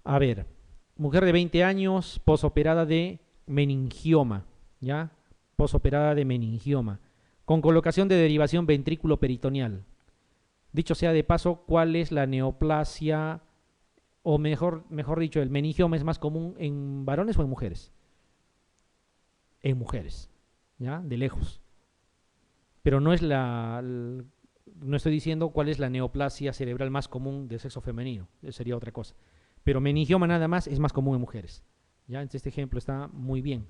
A ver, mujer de 20 años, posoperada de meningioma, ¿ya? Posoperada de meningioma, con colocación de derivación ventrículo peritoneal. Dicho sea de paso, ¿cuál es la neoplasia, o mejor dicho, el meningioma es más común en varones o en mujeres? En mujeres, ¿ya? De lejos. Pero no estoy diciendo cuál es la neoplasia cerebral más común del sexo femenino, eso sería otra cosa. Pero meningioma nada más es más común en mujeres. ¿Ya? Entonces este ejemplo está muy bien.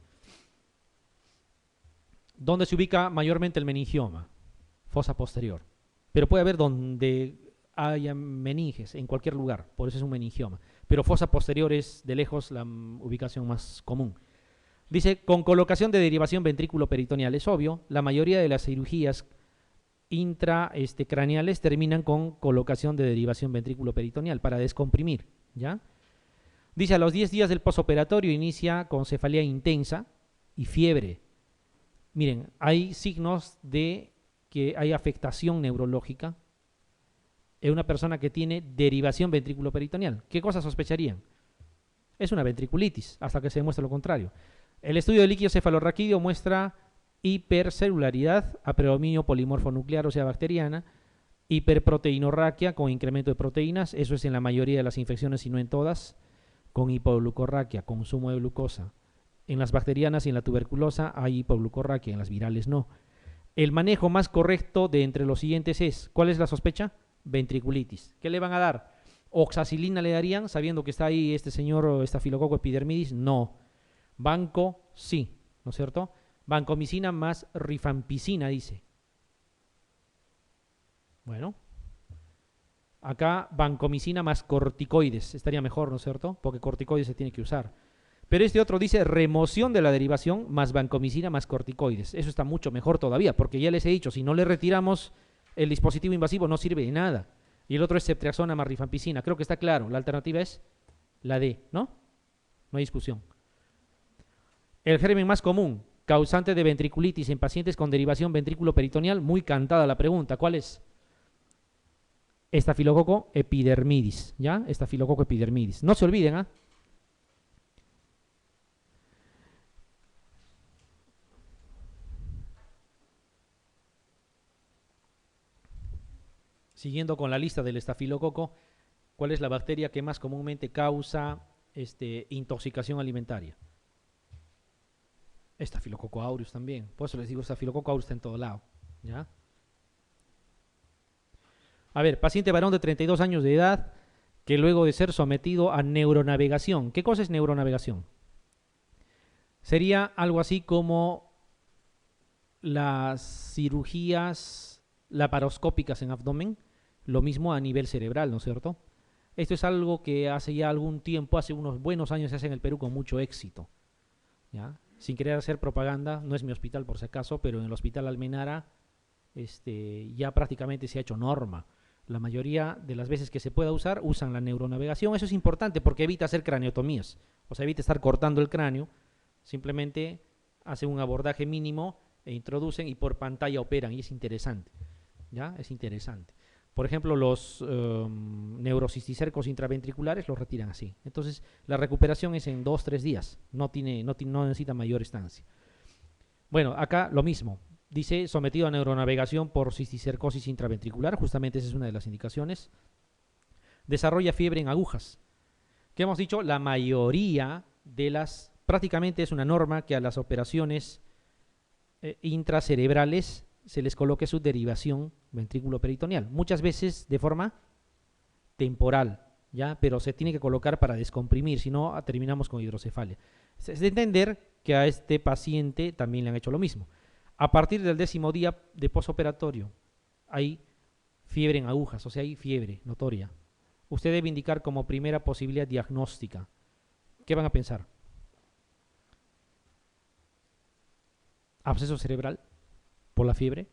¿Dónde se ubica mayormente el meningioma? Fosa posterior. Pero puede haber donde haya meninges, en cualquier lugar, por eso es un meningioma. Pero fosa posterior es de lejos la ubicación más común. Dice, con colocación de derivación ventrículo peritoneal. Es obvio, la mayoría de las cirugías intracraneales terminan con colocación de derivación ventrículo peritoneal para descomprimir, ¿ya? Dice, a los 10 días del posoperatorio inicia con cefalea intensa y fiebre. Miren, hay signos de que hay afectación neurológica en una persona que tiene derivación ventrículo peritoneal. ¿Qué cosas sospecharían? Es una ventriculitis, hasta que se demuestre lo contrario. El estudio de líquido cefalorraquídeo muestra hipercelularidad a predominio polimorfo nuclear, o sea, bacteriana, hiperproteinorraquia con incremento de proteínas, eso es en la mayoría de las infecciones y no en todas, con hipoglucorraquia, consumo de glucosa. En las bacterianas y en la tuberculosa hay hipoglucorraquia, en las virales no. El manejo más correcto de entre los siguientes es, ¿cuál es la sospecha? Ventriculitis. ¿Qué le van a dar? ¿Oxacilina le darían sabiendo que está ahí este señor estafilococo epidermidis? No. Banco, sí, ¿no es cierto? Vancomicina más rifampicina, dice. Bueno, acá vancomicina más corticoides, estaría mejor, ¿no es cierto? Porque corticoides se tiene que usar. Pero este otro dice remoción de la derivación más vancomicina más corticoides. Eso está mucho mejor todavía, porque ya les he dicho, si no le retiramos el dispositivo invasivo no sirve de nada. Y el otro es ceftriaxona más rifampicina. Creo que está claro. La alternativa es la D, ¿no? No hay discusión. El germen más común, causante de ventriculitis en pacientes con derivación ventrículo peritoneal, muy cantada la pregunta. ¿Cuál es? Estafilococo epidermidis, ¿ya? Estafilococo epidermidis. No se olviden, ¿ah? Siguiendo con la lista del estafilococo, ¿cuál es la bacteria que más comúnmente causa intoxicación alimentaria? Estafilococo aureus también. Por eso les digo, estafilococo aureus está en todo lado, ¿ya? A ver, paciente varón de 32 años de edad que luego de ser sometido a neuronavegación. ¿Qué cosa es neuronavegación? Sería algo así como las cirugías laparoscópicas en abdomen, lo mismo a nivel cerebral, ¿no es cierto? Esto es algo que hace ya algún tiempo, hace unos buenos años se hace en el Perú con mucho éxito, ¿ya? Sin querer hacer propaganda, no es mi hospital por si acaso, pero en el hospital Almenara ya prácticamente se ha hecho norma. La mayoría de las veces que se pueda usar, usan la neuronavegación. Eso es importante porque evita hacer craneotomías, o sea, evita estar cortando el cráneo, simplemente hacen un abordaje mínimo e introducen y por pantalla operan y es interesante, ¿ya? Es interesante. Por ejemplo, los neurocisticercos intraventriculares los retiran así. Entonces, la recuperación es en 2 o 3 días. No necesita mayor estancia. Bueno, acá lo mismo. Dice sometido a neuronavegación por cisticercosis intraventricular. Justamente esa es una de las indicaciones. Desarrolla fiebre en agujas. ¿Qué hemos dicho? La mayoría de las... Prácticamente es una norma que a las operaciones intracerebrales se les coloque su derivación ventrículo peritoneal, muchas veces de forma temporal, ¿ya? Pero se tiene que colocar para descomprimir, si no terminamos con hidrocefalia. Es de entender que a este paciente también le han hecho lo mismo. A partir del 10º día de posoperatorio hay fiebre en agujas, o sea, hay fiebre notoria. Usted debe indicar como primera posibilidad diagnóstica. ¿Qué van a pensar? Absceso cerebral por la fiebre,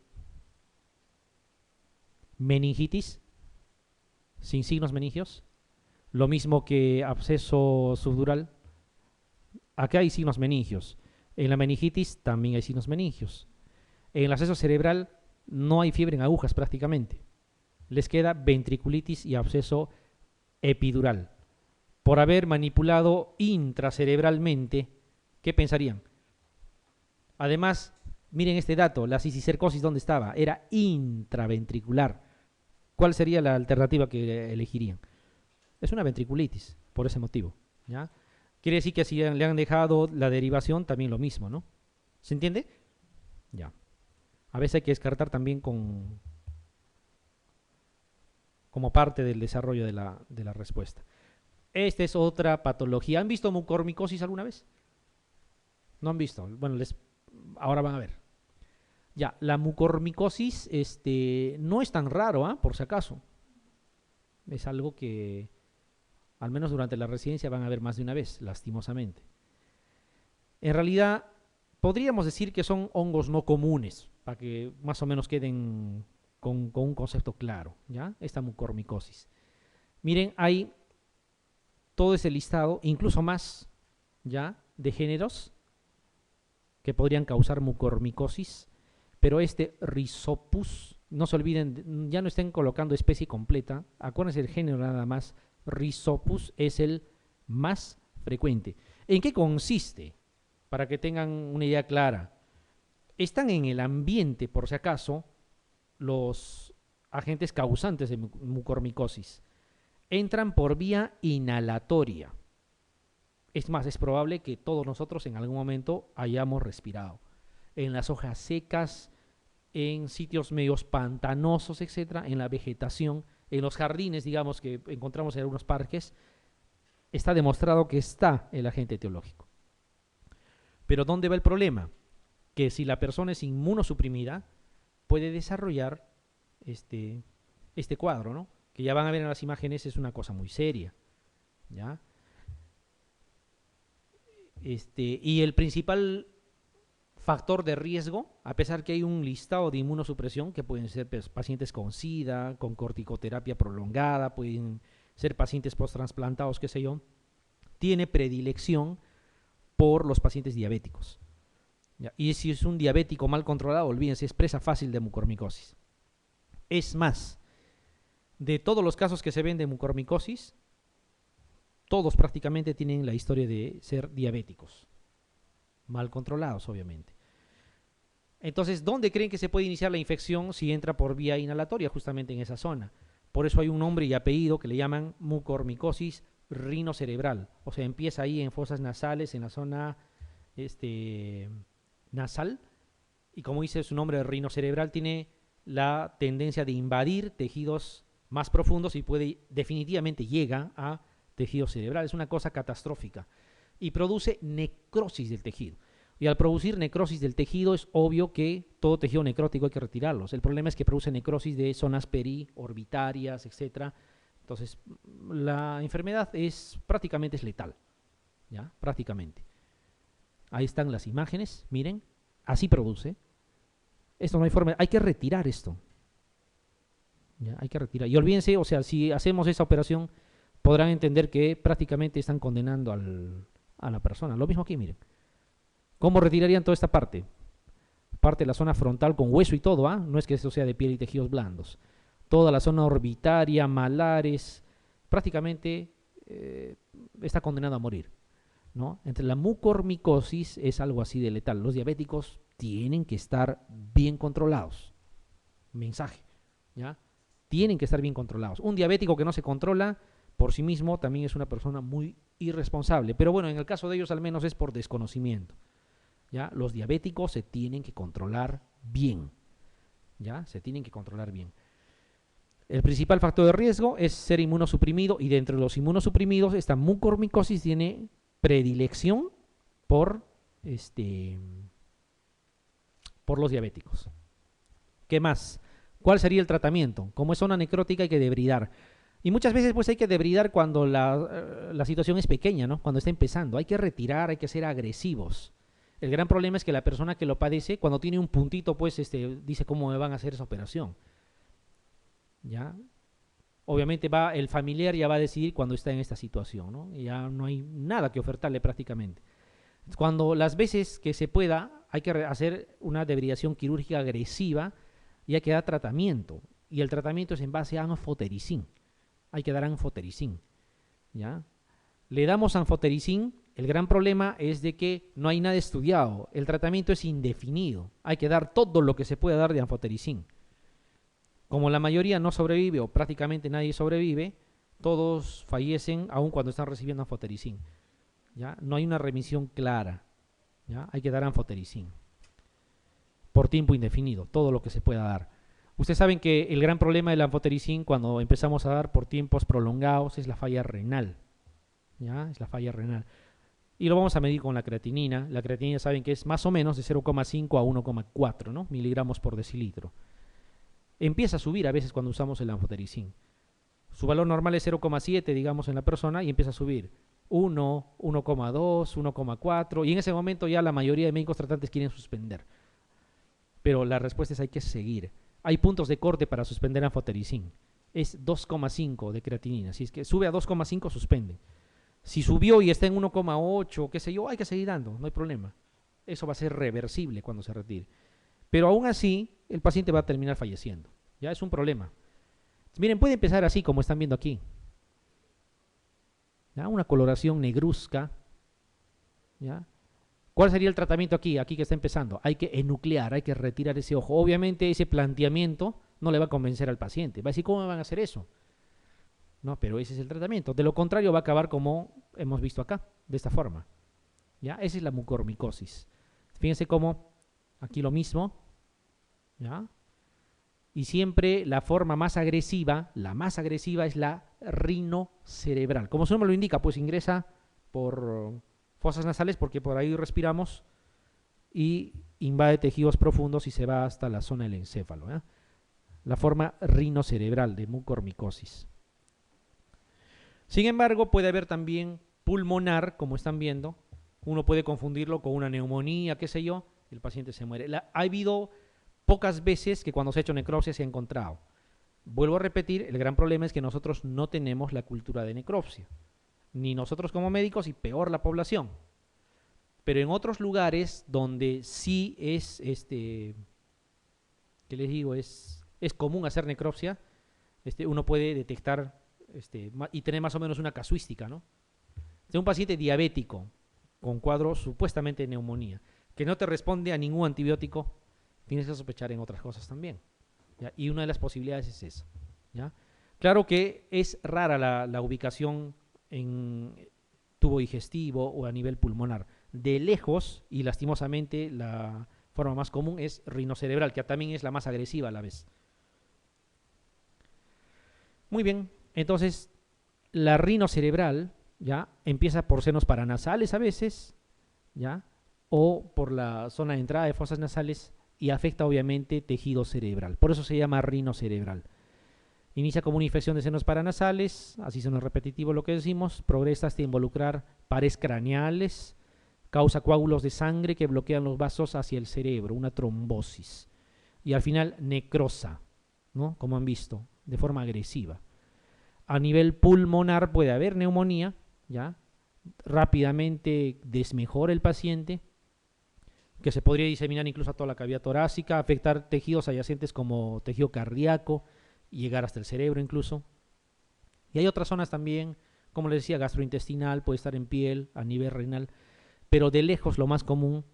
meningitis sin signos meningios, lo mismo que absceso subdural. Acá hay signos meningios. En la meningitis también hay signos meningios. En el absceso cerebral no hay fiebre en agujas prácticamente. Les queda ventriculitis y absceso epidural. por haber manipulado intracerebralmente, ¿qué pensarían? Además, miren este dato, la cicicercosis, ¿dónde estaba? Era intraventricular. ¿Cuál sería la alternativa que elegirían? Es una ventriculitis, por ese motivo, ¿ya? Quiere decir que si le han dejado la derivación, también lo mismo, ¿no? ¿Se entiende? Ya. A veces hay que descartar también como parte del desarrollo de la respuesta. Esta es otra patología. ¿Han visto mucormicosis alguna vez? ¿No han visto? Bueno, ahora van a ver. Ya, la mucormicosis no es tan raro, por si acaso. Es algo que, al menos durante la residencia, van a ver más de una vez, lastimosamente. En realidad, podríamos decir que son hongos no comunes, para que más o menos queden con un concepto claro, ¿ya? Esta mucormicosis. Miren, hay todo ese listado, incluso más, ¿ya? De géneros que podrían causar mucormicosis, pero este Rhizopus, no se olviden, ya no estén colocando especie completa, acuérdense del género nada más, Rhizopus es el más frecuente. ¿En qué consiste? Para que tengan una idea clara. Están en el ambiente, por si acaso, los agentes causantes de mucormicosis. Entran por vía inhalatoria. Es más, es probable que todos nosotros en algún momento hayamos respirado. En las hojas secas, en sitios medios pantanosos, etcétera, en la vegetación, en los jardines, digamos, que encontramos en algunos parques, está demostrado que está el agente etiológico. Pero ¿dónde va el problema? Que si la persona es inmunosuprimida, puede desarrollar este cuadro, ¿no? Que ya van a ver en las imágenes, es una cosa muy seria, ¿ya? Y el principal factor de riesgo, a pesar que hay un listado de inmunosupresión, que pueden ser pacientes con SIDA, con corticoterapia prolongada, pueden ser pacientes posttransplantados, qué sé yo, tiene predilección por los pacientes diabéticos. ¿Ya? Y si es un diabético mal controlado, olvídense, es presa fácil de mucormicosis. Es más, de todos los casos que se ven de mucormicosis, todos prácticamente tienen la historia de ser diabéticos, mal controlados, obviamente. Entonces, ¿dónde creen que se puede iniciar la infección si entra por vía inhalatoria? Justamente en esa zona. Por eso hay un nombre y apellido que le llaman mucormicosis rinocerebral. O sea, empieza ahí en fosas nasales, en la zona nasal. Y como dice su nombre, rinocerebral tiene la tendencia de invadir tejidos más profundos y definitivamente llega a tejido cerebral. Es una cosa catastrófica. Y produce necrosis del tejido. Y al producir necrosis del tejido es obvio que todo tejido necrótico hay que retirarlos. El problema es que produce necrosis de zonas periorbitarias, etc. Entonces, la enfermedad prácticamente es letal. ¿Ya? Prácticamente. Ahí están las imágenes, miren. Así produce. Esto no hay forma. Hay que retirar esto. ¿Ya? Hay que retirar. Y olvídense, o sea, si hacemos esa operación, podrán entender que prácticamente están condenando a la persona. Lo mismo aquí, miren. ¿Cómo retirarían toda esta parte? Parte de la zona frontal con hueso y todo, no es que esto sea de piel y tejidos blandos. Toda la zona orbitaria, malares, prácticamente está condenado a morir, ¿no? Entre la mucormicosis es algo así de letal. Los diabéticos tienen que estar bien controlados. Mensaje, ¿ya? Tienen que estar bien controlados. Un diabético que no se controla por sí mismo también es una persona muy irresponsable. Pero bueno, en el caso de ellos al menos es por desconocimiento. ¿Ya? Los diabéticos se tienen que controlar bien. ¿Ya? Se tienen que controlar bien. El principal factor de riesgo es ser inmunosuprimido y dentro de los inmunosuprimidos esta mucormicosis tiene predilección por los diabéticos. ¿Qué más? ¿Cuál sería el tratamiento? Como es zona necrótica hay que debridar. Y muchas veces pues hay que debridar cuando la situación es pequeña, ¿no? Cuando está empezando. Hay que retirar, hay que ser agresivos. El gran problema es que la persona que lo padece, cuando tiene un puntito, pues dice cómo me van a hacer esa operación. ¿Ya? Obviamente el familiar ya va a decidir cuando está en esta situación, ¿no? Y ya no hay nada que ofertarle prácticamente. Cuando las veces que se pueda, hay que hacer una debridación quirúrgica agresiva y hay que dar tratamiento. Y el tratamiento es en base a anfotericin. Hay que dar anfotericin, ¿ya? Le damos anfotericin. El gran problema es de que no hay nada estudiado. El tratamiento es indefinido. Hay que dar todo lo que se pueda dar de anfotericin. Como la mayoría no sobrevive o prácticamente nadie sobrevive, todos fallecen aun cuando están recibiendo anfotericin. ¿Ya? No hay una remisión clara. ¿Ya? Hay que dar anfotericin por tiempo indefinido, todo lo que se pueda dar. Ustedes saben que el gran problema del anfotericin cuando empezamos a dar por tiempos prolongados es la falla renal. ¿Ya? Es la falla renal. Y lo vamos a medir con la creatinina. La creatinina saben que es más o menos de 0,5 a 1,4, ¿no? miligramos por decilitro. Empieza a subir a veces cuando usamos el anfotericin. Su valor normal es 0,7, digamos, en la persona y empieza a subir 1, 1,2, 1,4 y en ese momento ya la mayoría de médicos tratantes quieren suspender. Pero la respuesta es hay que seguir. Hay puntos de corte para suspender anfotericin. Es 2,5 de creatinina. Si es que sube a 2,5, suspende. Si subió y está en 1,8, qué sé yo, hay que seguir dando, no hay problema. Eso va a ser reversible cuando se retire. Pero aún así, el paciente va a terminar falleciendo. Ya es un problema. Miren, puede empezar así como están viendo aquí. ¿Ya? Una coloración negruzca. ¿Ya? ¿Cuál sería el tratamiento aquí? Aquí que está empezando. Hay que enuclear, hay que retirar ese ojo. Obviamente ese planteamiento no le va a convencer al paciente. Va a decir, ¿cómo me van a hacer eso? No, pero ese es el tratamiento. De lo contrario va a acabar como hemos visto acá, de esta forma. ¿Ya? Esa es la mucormicosis. Fíjense cómo aquí lo mismo. ¿Ya? Y siempre la forma más agresiva, la más agresiva es la rinocerebral. Como su nombre lo indica, pues ingresa por fosas nasales porque por ahí respiramos y invade tejidos profundos y se va hasta la zona del encéfalo. ¿Eh? La forma rinocerebral de mucormicosis. Sin embargo, puede haber también pulmonar, como están viendo. Uno puede confundirlo con una neumonía, qué sé yo, y el paciente se muere. Ha habido pocas veces que cuando se ha hecho necropsia se ha encontrado. Vuelvo a repetir, el gran problema es que nosotros no tenemos la cultura de necropsia. Ni nosotros como médicos y peor la población. Pero en otros lugares donde sí es, ¿qué les digo? Es común hacer necropsia, uno puede detectar y tener más o menos una casuística, ¿no? De un paciente diabético con cuadro supuestamente de neumonía, que no te responde a ningún antibiótico, tienes que sospechar en otras cosas también. ¿Ya? Y una de las posibilidades es esa. ¿Ya? Claro que es rara la ubicación en tubo digestivo o a nivel pulmonar. De lejos, y lastimosamente, la forma más común es rinocerebral, que también es la más agresiva a la vez. Muy bien, entonces la rinocerebral ya empieza por senos paranasales a veces, ya, o por la zona de entrada de fosas nasales y afecta obviamente tejido cerebral. Por eso se llama rinocerebral. Inicia como una infección de senos paranasales, así suena repetitivo lo que decimos, progresa hasta involucrar pares craneales, causa coágulos de sangre que bloquean los vasos hacia el cerebro, una trombosis. Y al final necrosa, ¿no? Como han visto, de forma agresiva. A nivel pulmonar puede haber neumonía, ¿ya? Rápidamente desmejora el paciente, que se podría diseminar incluso a toda la cavidad torácica, afectar tejidos adyacentes como tejido cardíaco, y llegar hasta el cerebro incluso. Y hay otras zonas también, como les decía, gastrointestinal, puede estar en piel, a nivel renal, pero de lejos lo más común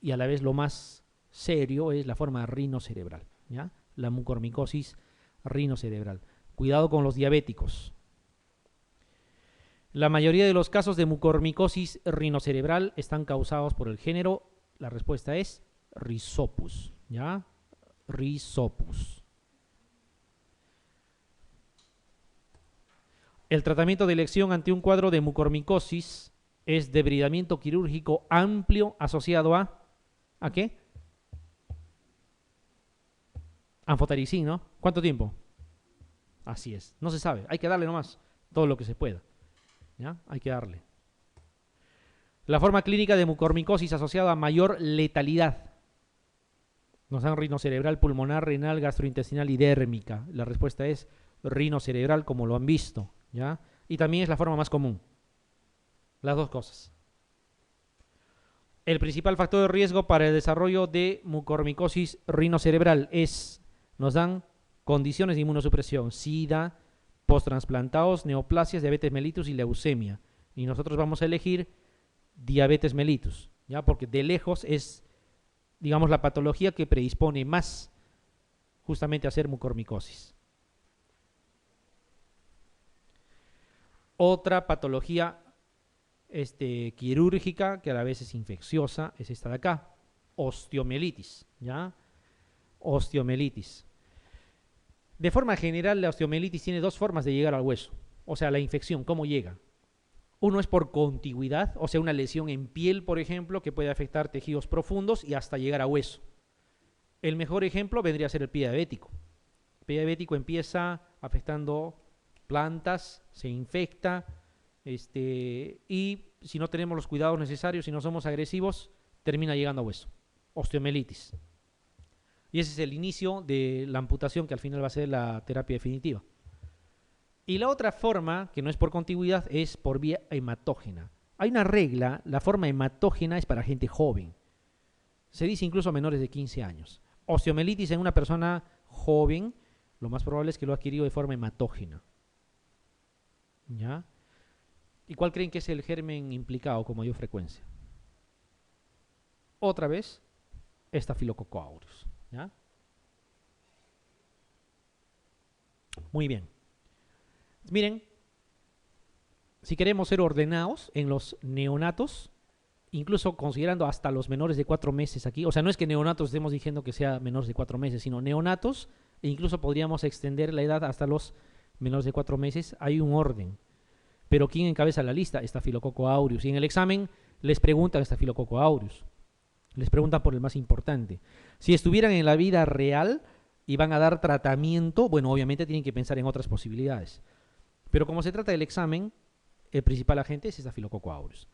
y a la vez lo más serio es la forma rinocerebral, ¿ya? La mucormicosis rinocerebral. Cuidado con los diabéticos. La mayoría de los casos de mucormicosis rinocerebral están causados por el género. La respuesta es Rhizopus, ¿ya? Rhizopus. El tratamiento de elección ante un cuadro de mucormicosis es debridamiento quirúrgico amplio asociado ¿a qué? Anfotericin, ¿no? ¿Cuánto tiempo? Así es, no se sabe, hay que darle nomás todo lo que se pueda, ¿ya? Hay que darle. La forma clínica de mucormicosis asociada a mayor letalidad. Nos dan rinocerebral, pulmonar, renal, gastrointestinal y dérmica. La respuesta es rinocerebral, como lo han visto, ¿ya? Y también es la forma más común. Las dos cosas. El principal factor de riesgo para el desarrollo de mucormicosis rinocerebral es, nos dan condiciones de inmunosupresión, SIDA, posttransplantados, neoplasias, diabetes mellitus y leucemia. y nosotros vamos a elegir diabetes mellitus, ¿ya? Porque de lejos es, digamos, la patología que predispone más justamente a hacer mucormicosis. Otra patología quirúrgica, que a la vez es infecciosa, es esta de acá, osteomielitis, ¿ya? Osteomielitis. De forma general, la osteomielitis tiene dos formas de llegar al hueso. O sea, la infección, ¿cómo llega? Uno es por contigüidad, o sea, una lesión en piel, por ejemplo, que puede afectar tejidos profundos y hasta llegar a hueso. El mejor ejemplo vendría a ser el pie diabético. El pie diabético empieza afectando plantas, se infecta, y si no tenemos los cuidados necesarios, si no somos agresivos, termina llegando a hueso. Osteomielitis. Y ese es el inicio de la amputación, que al final va a ser la terapia definitiva. Y la otra forma, que no es por contigüidad, es por vía hematógena. Hay una regla, la forma hematógena es para gente joven. Se dice incluso a menores de 15 años. Osteomielitis en una persona joven, lo más probable es que lo ha adquirido de forma hematógena. ¿Ya? ¿Y cuál creen que es el germen implicado con mayor frecuencia? Otra vez, Staphylococcus aureus. ¿Ya? Muy bien. Miren, si queremos ser ordenados en los neonatos, incluso considerando hasta los menores de 4 meses aquí, o sea, no es que neonatos estemos diciendo que sea menores de 4 meses, sino neonatos, e incluso podríamos extender la edad hasta los menores de 4 meses, hay un orden. Pero ¿quién encabeza la lista? Staphylococcus aureus. Y en el examen les preguntan Staphylococcus aureus. Les preguntan por el más importante. Si estuvieran en la vida real y van a dar tratamiento, bueno, obviamente tienen que pensar en otras posibilidades. Pero como se trata del examen, el principal agente es Staphylococcus aureus.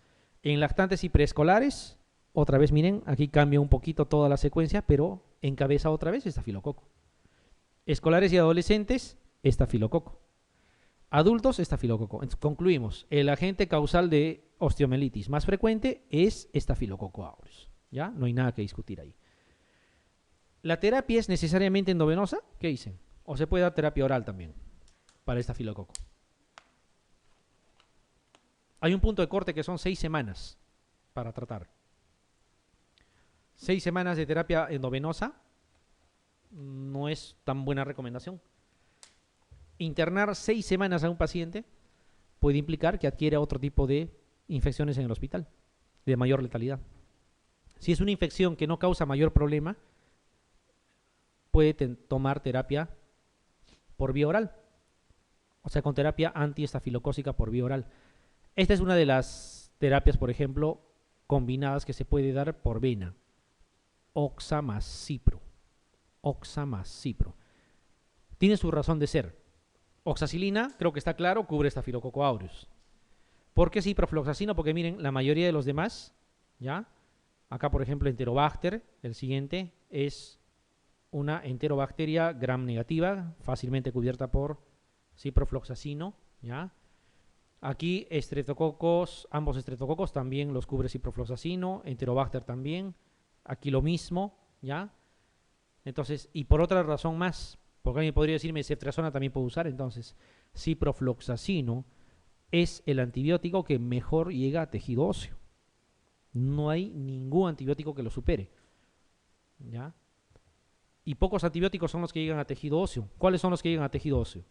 En lactantes y preescolares, otra vez miren, aquí cambia un poquito toda la secuencia, pero encabeza otra vez Estafilococo. Escolares y adolescentes, Estafilococo. Adultos, Estafilococo. Entonces, concluimos, el agente causal de osteomielitis más frecuente es Staphylococcus aureus. ¿Ya? No hay nada que discutir ahí. ¿La terapia es necesariamente endovenosa? ¿Qué dicen? ¿O se puede dar terapia oral también para estafilococo? Hay un punto de corte que son 6 semanas para tratar. 6 semanas de terapia endovenosa no es tan buena recomendación. Internar 6 semanas a un paciente puede implicar que adquiera otro tipo de infecciones en el hospital, de mayor letalidad. Si es una infección que no causa mayor problema, puede tomar terapia por vía oral, o sea, con terapia antiestafilocócica por vía oral. Esta es una de las terapias, por ejemplo, combinadas que se puede dar por vena. Oxa más cipro. Oxa más cipro. Tiene su razón de ser. Oxacilina, creo que está claro, cubre Staphylococcus aureus. ¿Por qué ciprofloxacino? Porque miren, la mayoría de los demás, ¿ya? Acá, por ejemplo, Enterobacter, el siguiente, es una enterobacteria gram negativa, fácilmente cubierta por ciprofloxacino, ¿ya? Aquí estreptococos, ambos estreptococos también los cubre ciprofloxacino, Enterobacter también, aquí lo mismo, ¿ya? Entonces, y por otra razón más, porque alguien podría decirme, ceftriaxona también puedo usar, entonces, ciprofloxacino es el antibiótico que mejor llega a tejido óseo. No hay ningún antibiótico que lo supere, ¿ya? Y pocos antibióticos son los que llegan a tejido óseo. ¿Cuáles son los que llegan a tejido óseo?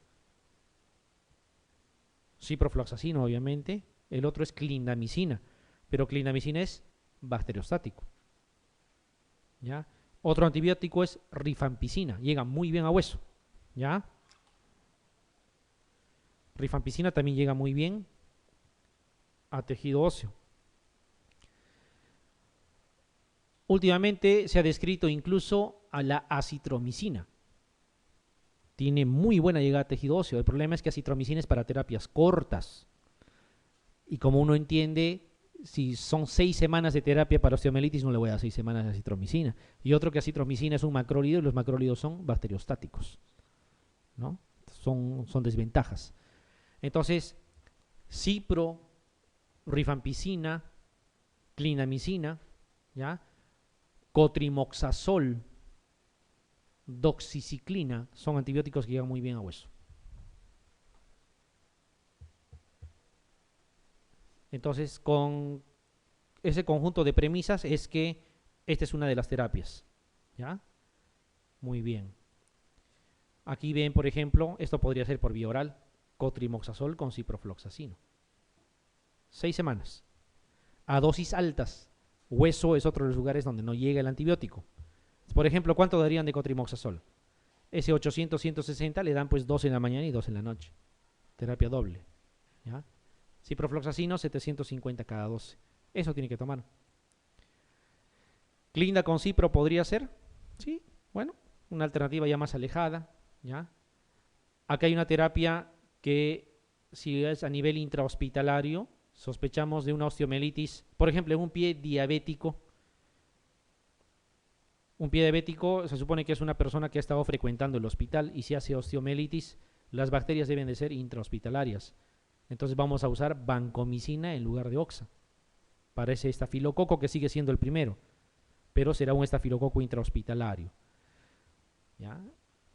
Ciprofloxacino, obviamente. El otro es clindamicina, pero clindamicina es bacteriostático, ¿ya? Otro antibiótico es rifampicina, llega muy bien a hueso, ¿ya? Rifampicina también llega muy bien a tejido óseo. Últimamente se ha descrito incluso a la acitromicina. Tiene muy buena llegada a tejido óseo. El problema es que acitromicina es para terapias cortas. Y como uno entiende, si son 6 semanas de terapia para osteomielitis, no le voy a dar 6 semanas de acitromicina. Y otro que acitromicina es un macrólido y los macrólidos son bacteriostáticos, ¿no? Son desventajas. Entonces, cipro, rifampicina, clindamicina, ¿ya? Cotrimoxazol, doxiciclina, son antibióticos que llegan muy bien a hueso. Entonces, con ese conjunto de premisas es que esta es una de las terapias. ¿Ya? Muy bien. Aquí ven, por ejemplo, esto podría ser por vía oral, cotrimoxazol con ciprofloxacino. 6 semanas. A dosis altas. Hueso es otro de los lugares donde no llega el antibiótico. Por ejemplo, ¿cuánto darían de cotrimoxazol? Ese 800-160 le dan pues 2 en la mañana y 2 en la noche. Terapia doble. ¿Ya? Ciprofloxacino 750 cada 12. Eso tiene que tomar. Clinda con cipro podría ser. Sí, bueno, una alternativa ya más alejada. ¿Ya? Acá hay una terapia que si es a nivel intrahospitalario, sospechamos de una osteomielitis, por ejemplo, en un pie diabético. Un pie diabético se supone que es una persona que ha estado frecuentando el hospital y si hace osteomielitis, las bacterias deben de ser intrahospitalarias. Entonces vamos a usar vancomicina en lugar de oxa. Para ese estafilococo que sigue siendo el primero, pero será un estafilococo intrahospitalario. ¿Ya?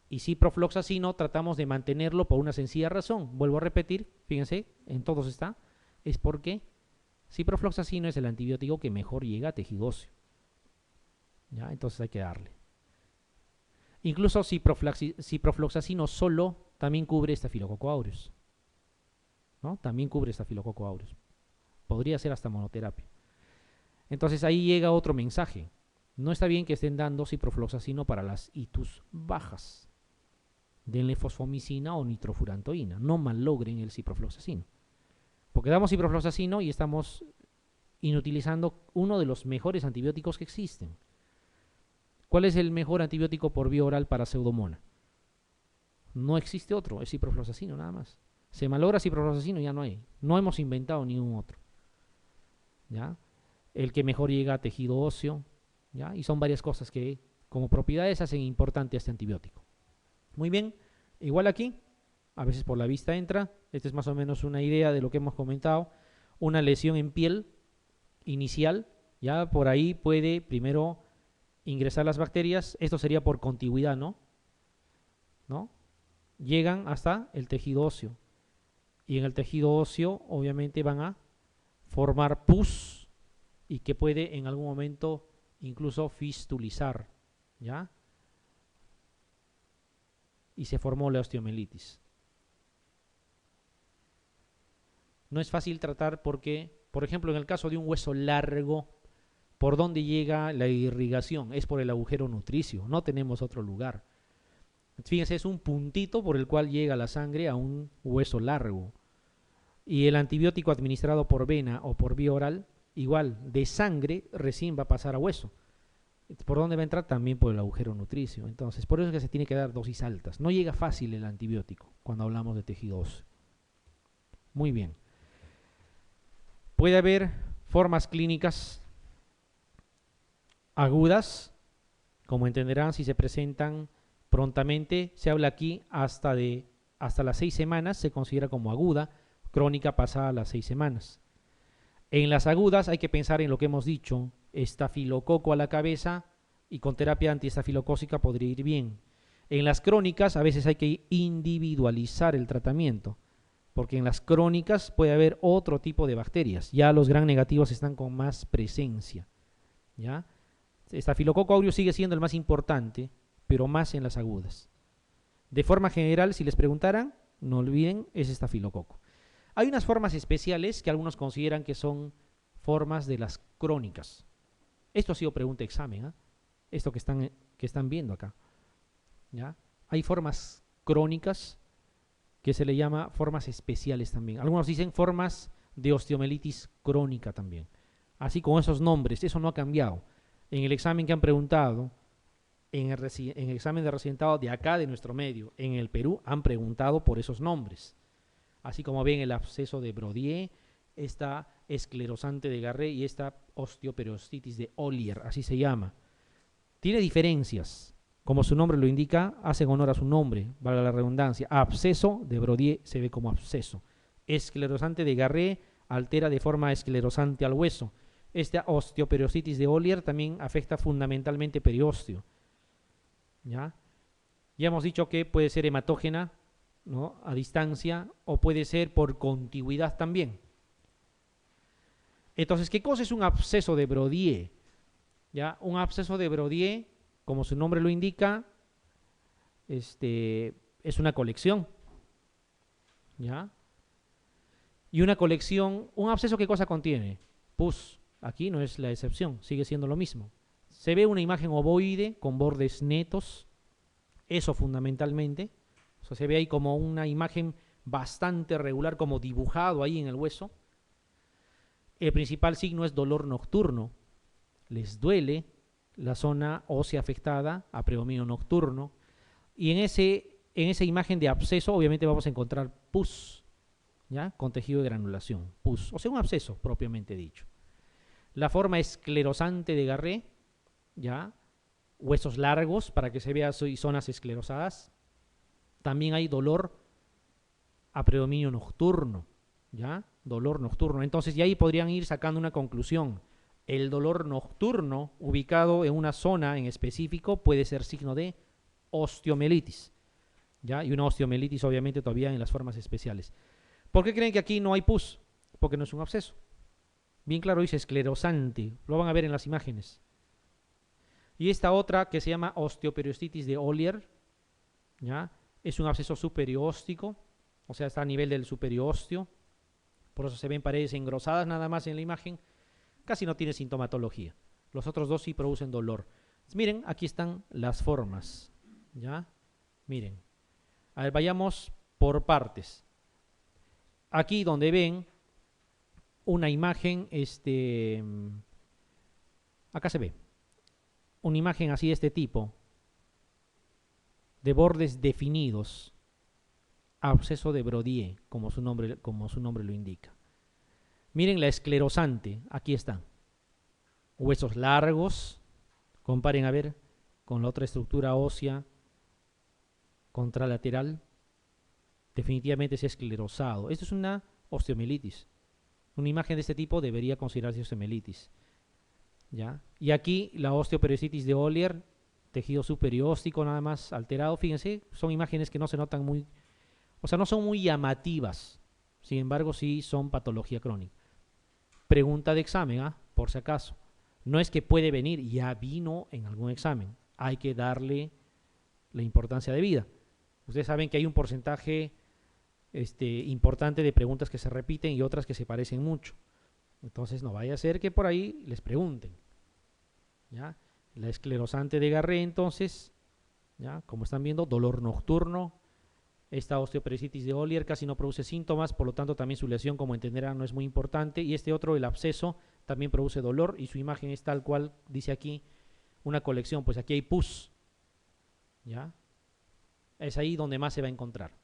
Y ciprofloxacino tratamos de mantenerlo por una sencilla razón. Vuelvo a repetir, fíjense, en todos está, es porque ciprofloxacino es el antibiótico que mejor llega a tejido óseo. ¿Ya? Entonces hay que darle. Incluso ciprofloxacino solo también cubre estafilococo aureus. ¿No? También cubre estafilococo aureus. Podría ser hasta monoterapia. Entonces ahí llega otro mensaje. No está bien que estén dando ciprofloxacino para las itus bajas. Denle fosfomicina o nitrofurantoína. No malogren el ciprofloxacino. Porque damos ciprofloxacino y estamos inutilizando uno de los mejores antibióticos que existen. ¿Cuál es el mejor antibiótico por vía oral para pseudomonas? No existe otro, es ciprofloxacino nada más. Se malogra ciprofloxacino y ya no hay. No hemos inventado ningún otro. ¿Ya? El que mejor llega a tejido óseo. ¿Ya? Y son varias cosas que como propiedades hacen importante este antibiótico. Muy bien, igual aquí, a veces por la vista entra. Esta es más o menos una idea de lo que hemos comentado. Una lesión en piel inicial, ya por ahí puede primero ingresar las bacterias. Esto sería por contigüidad, ¿no? Llegan hasta el tejido óseo. Y en el tejido óseo, obviamente, van a formar pus y que puede en algún momento incluso fistulizar, ¿ya? Y se formó la osteomielitis. No es fácil tratar porque, por ejemplo, en el caso de un hueso largo, ¿por dónde llega la irrigación? Es por el agujero nutricio, no tenemos otro lugar. Fíjense, es un puntito por el cual llega la sangre a un hueso largo. Y el antibiótico administrado por vena o por vía oral, igual, de sangre recién va a pasar a hueso. ¿Por dónde va a entrar? También por el agujero nutricio. Entonces, por eso es que se tiene que dar dosis altas. No llega fácil el antibiótico cuando hablamos de tejido óseo. Muy bien. Puede haber formas clínicas agudas, como entenderán si se presentan prontamente. Se habla aquí hasta las 6 semanas, se considera como aguda, crónica pasada las 6 semanas. En las agudas hay que pensar en lo que hemos dicho, estafilococo a la cabeza y con terapia antiestafilocócica podría ir bien. En las crónicas a veces hay que individualizar el tratamiento, porque en las crónicas puede haber otro tipo de bacterias. Ya los gram negativos están con más presencia. ¿Ya? Estafilococo aureus sigue siendo el más importante, pero más en las agudas. De forma general, si les preguntaran, no olviden, es estafilococo. Hay unas formas especiales que algunos consideran que son formas de las crónicas. Esto ha sido pregunta de examen, ¿eh? Esto que están viendo acá. ¿Ya? Hay formas crónicas que se le llama formas especiales también. Algunos dicen formas de osteomielitis crónica también. Así con esos nombres, eso no ha cambiado. En el examen que han preguntado, en el examen de residentado de acá, de nuestro medio, en el Perú, han preguntado por esos nombres. Así como ven el absceso de Brodier, esta esclerosante de Garré y esta osteoperiostititis de Ollier, así se llama. Tiene diferencias. Como su nombre lo indica, hacen honor a su nombre, valga la redundancia. Absceso de Brodier se ve como absceso. Esclerosante de Garré altera de forma esclerosante al hueso. Esta osteoperiostititis de Ollier también afecta fundamentalmente periósteo. ¿Ya? Ya hemos dicho que puede ser hematógena, ¿no? A distancia, o puede ser por contigüidad también. Entonces, ¿qué cosa es un absceso de Brodier? ¿Ya? Un absceso de Brodier, como su nombre lo indica, es una colección. ¿Ya? Y una colección, un absceso, ¿qué cosa contiene? Pus. Aquí no es la excepción, sigue siendo lo mismo. Se ve una imagen ovoide con bordes netos, eso fundamentalmente. O sea, se ve ahí como una imagen bastante regular, como dibujado ahí en el hueso. El principal signo es dolor nocturno. Les duele la zona ósea afectada a predominio nocturno. Y en esa imagen de absceso, obviamente vamos a encontrar pus, ¿ya? Con tejido de granulación, pus, o sea, un absceso propiamente dicho. La forma esclerosante de Garré, ¿ya? Huesos largos para que se vea zonas esclerosadas. También hay dolor a predominio nocturno, ¿ya? Dolor nocturno. Entonces, ya ahí podrían ir sacando una conclusión. El dolor nocturno, ubicado en una zona en específico, puede ser signo de osteomelitis, ¿ya? Y una osteomelitis, obviamente, todavía en las formas especiales. ¿Por qué creen que aquí no hay pus? Porque no es un absceso. Bien claro dice esclerosante, lo van a ver en las imágenes. Y esta otra que se llama osteoperiostitis de Ollier, ¿ya? Es un absceso superióstico, o sea, está a nivel del superiósteo. Por eso se ven paredes engrosadas nada más en la imagen. Casi no tiene sintomatología. Los otros dos sí producen dolor. Miren, aquí están las formas, ¿ya? Miren. A ver, vayamos por partes. Aquí donde ven una imagen, acá se ve una imagen así de este tipo, de bordes definidos, absceso de Brodier, como su nombre lo indica. Miren la esclerosante, aquí están. Huesos largos, comparen a ver con la otra estructura ósea contralateral. Definitivamente es esclerosado. Esto es una osteomelitis. Una imagen de este tipo debería considerarse osteomelitis, ¿ya? Y aquí la osteoperiositis de Ollier, tejido superióstico nada más alterado. Fíjense, son imágenes que no se notan muy, o sea, no son muy llamativas. Sin embargo, sí son patología crónica. Pregunta de examen, por si acaso. No es que puede venir, ya vino en algún examen. Hay que darle la importancia de vida. Ustedes saben que hay un porcentaje importante de preguntas que se repiten y otras que se parecen mucho. Entonces no vaya a ser que por ahí les pregunten, ¿ya? La esclerosante de Garré, entonces, ¿ya? Como están viendo, dolor nocturno. Esta osteoperiositis de Ollier casi no produce síntomas, por lo tanto también su lesión, como entenderán, no es muy importante. Y este otro, el absceso, también produce dolor y su imagen es tal cual dice aquí, una colección. Pues aquí hay pus, ¿ya? Es ahí donde más se va a encontrar.